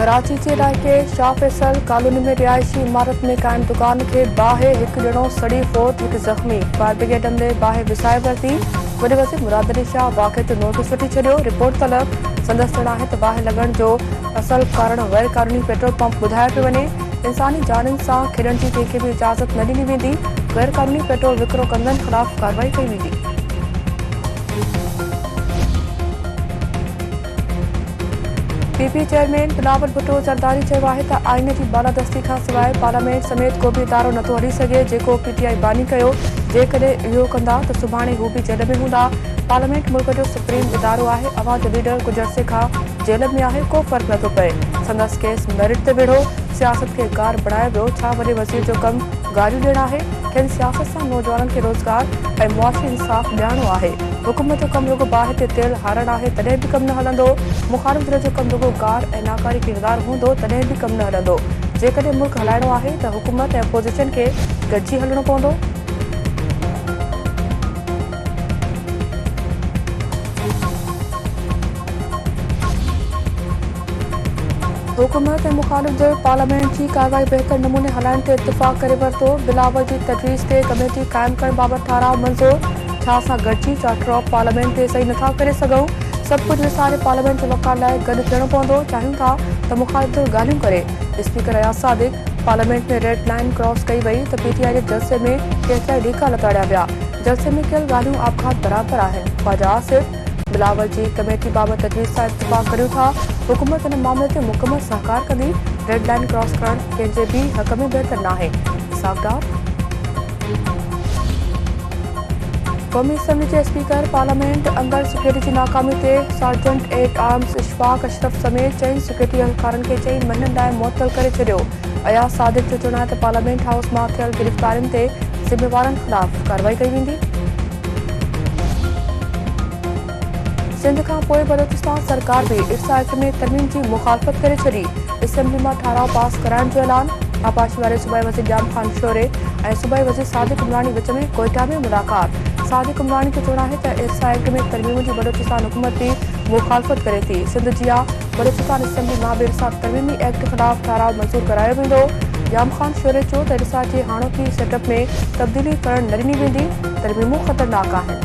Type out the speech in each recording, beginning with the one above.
कराची के इलाइक़े शाह फैसल कॉलोनी में रिहायशी इमारत में क़ाइम दुकान के ॿाहिरि हिकु ॼणो सड़ी फौत, हिकु ज़ख़्मी। फायर ब्रिगेड अमले ॿाहिरि विसाए वरिती। वॾे वज़ीर मुराद अली शाह वाक़े जो नोटिस वठी छॾियो। रिपोर्ट तलब संदसि चवणु आहे त ॿाहिरि लॻण जो असल कारण गैर क़ानूनी पेट्रोल पंप ॿुधायो पियो वञे। इंसानी जाननि सां खेॾण जी कंहिंखे बि इजाज़त न ॾिनी वेंदी। गैर क़ानूनी पेट्रोल विकिरो कंदड़नि ख़िलाफ़ कार्रवाई कई वेंदी। पीपी चेयरमैन बिलावल भुट्टो ज़रदारी चयो आहे त आइन जी बालादस्ती खां सवाइ पार्लियामेंट समेत को बि इदारो नथो हली सघे जेको पीटीआई बानी कयो। जेकॾहिं इहो कंदा त सुभाणे हू बि जेल में हूंदा। पार्लियामेंट मुल्क जो सुप्रीम इदारो आहे। अवां जो लीडर कुझु अरसे खां जेल में आहे, को फ़र्क़ु नथो पए। संदसि केस मेरिट ते वेढ़ो। सियासत खे गार बणायो वियो। छा वॾे वज़ीर जो कमु गारियूं ॾियणु आहे? खेनि सियासत सां नौजवाननि खे रोज़गार ऐं मुआशी इंसाफ़ ॾियारणो आहे। हुकूमत जो कमु रुगो बाहि ते तेल हारणु आहे, तॾहिं बि कमु न हलंदो। मुख़ालिफ़ धिर जो कमु रुगो गार ऐं नाकारी किरदार हूंदो, तॾहिं बि कमु न हलंदो। जेकॾहिं मुल्क हलाइणो आहे त हुकूमत ऐं अपोज़िशन खे गॾिजी हलणो पवंदो। हुकूमत ऐं मुख़ालिफ़ धिर पार्लियामेंट जी कार्रवाई बहितर नमूने हलाइण ते इत्तिफ़ाक़ करे वरितो। बिलावल जी तजवीज़ ते कमेटी क़ाइमु करण बाबति ठाराव मंज़ूर। छा असां गॾिजी चार्टर ऑफ पार्लियामेंट ते सही नथा करे सघूं? सभु कुझु विसारे पार्लियामेंट जे वक़ार लाइ गॾु थियणो पवंदो। चाहियूं था त मुख़ालिफ़ धिर ॻाल्हियूं करे। स्पीकर अयाज़ सादिक पार्लियामेंट में रेड लाइन क्रॉस कई वई त पीटीआई जे जलसे में केतिरा ढीका लताड़िया विया। जलसे में कयल ॻाल्हियूं आबखात बराबरि आहिनि। ख्वाजा आसिफ बिलावल जी कमेटी बाबति तजवीज़ सां इत्तिफ़ाक़ करियूं था। हुकूमत हिन मामले ते मुकमल सहकार कंदी। रेड लाइन क्रॉस करणु कंहिंजे बि हक़ में बहितर नाहे। साफ़दार क़ौमी असम्बली जे स्पीकर पार्लियामेंट अंदरि सिक्योरिटी जी नाकामी ते sergeant at arms Ishfaq Ashraf समेत 4 सिक्योरिटी एहलकारनि खे 4 महीननि लाइ मुअत्तल करे छॾियो। अयाज़ सादिक जो चवणु आहे त पार्लियामेंट हाउस मां थियल गिरफ़्तारियुनि ते ज़िम्मेवारनि ख़िलाफ़ कार्रवाई कई वेंदी। सिंध खां पोइ बलोचिस्तान सरकार बि इर्सा एक्ट में तरमीम जी मुखालफ़त करे छॾी। असेंबली मां ठाराव पास कराइण जो ऐलान। आबाशी वारे सूबाई वज़ीर जाम खान शोरे ऐं सूबाई वज़ीर सादिक उमरानी विच में कोयटा में मुलाक़ात। सादिक उमरानी जो चवणु आहे त इर्सा एक्ट में तरमीम जी बलोचिस्तान हुकूमत बि मुखालफ़त करे थी। सिंध जी बलोचिस्तान असेंबली मां बि इर्सा तरमीमी एक्ट ख़िलाफ़ ठाराव मंज़ूर करायो वेंदो। जाम खान शोरे चयो त इर्सा जे हाणोकी सेटअप में तब्दीली करणु न ॾिनी वेंदी। तरमीमूं ख़तरनाक आहिनि।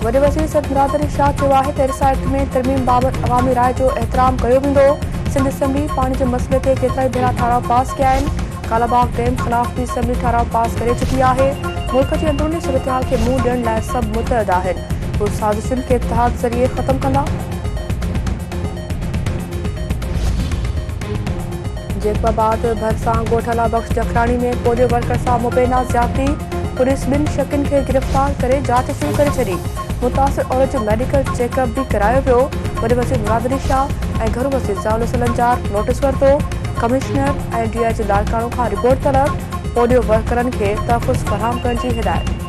वॾे वज़ीर सैयद मुराद अली शाह चयो आहे त इर्सा एक्ट में तरमीम बाबति अवामी राय जो एहतराम कयो वेंदो। सिंध असेंबली पाणी जे मसइले ते केतिरा ई भेरा ठाराव पास कया आहिनि। कालाबाग डैम ख़िलाफ़ बि असेंबली ठाराव पास करे चुकी आहे। मुल्क जी अंदरूनी सूरतहाल खे मुंहुं ॾियण लाइ सभु मुतहद आहिनि। हू साज़िशुनि खे इत्तिहाद ज़रिए ख़तमु कंदा। जेकबाबाद भरिसां ॻोठाला बख़्श जखराणी में पोलियो वर्कर सां मुबैना ज़्यादती। पुलिस 2 शकियुनि खे गिरफ़्तार करे जांच शुरू करे छॾी। मुतासिर औरत जो मेडिकल चेकअप बि करायो वियो। वॾे वज़ीर मुराद अली शाह ऐं घरू वज़ीर ज़ाउल सलंजार नोटिस वरितो। कमिश्नर ऐं DIG लाड़काणो खां रिपोर्ट तलब। पोलियो वर्करनि खे तहफ़ुज़ फ़राहम करण जी हिदायत।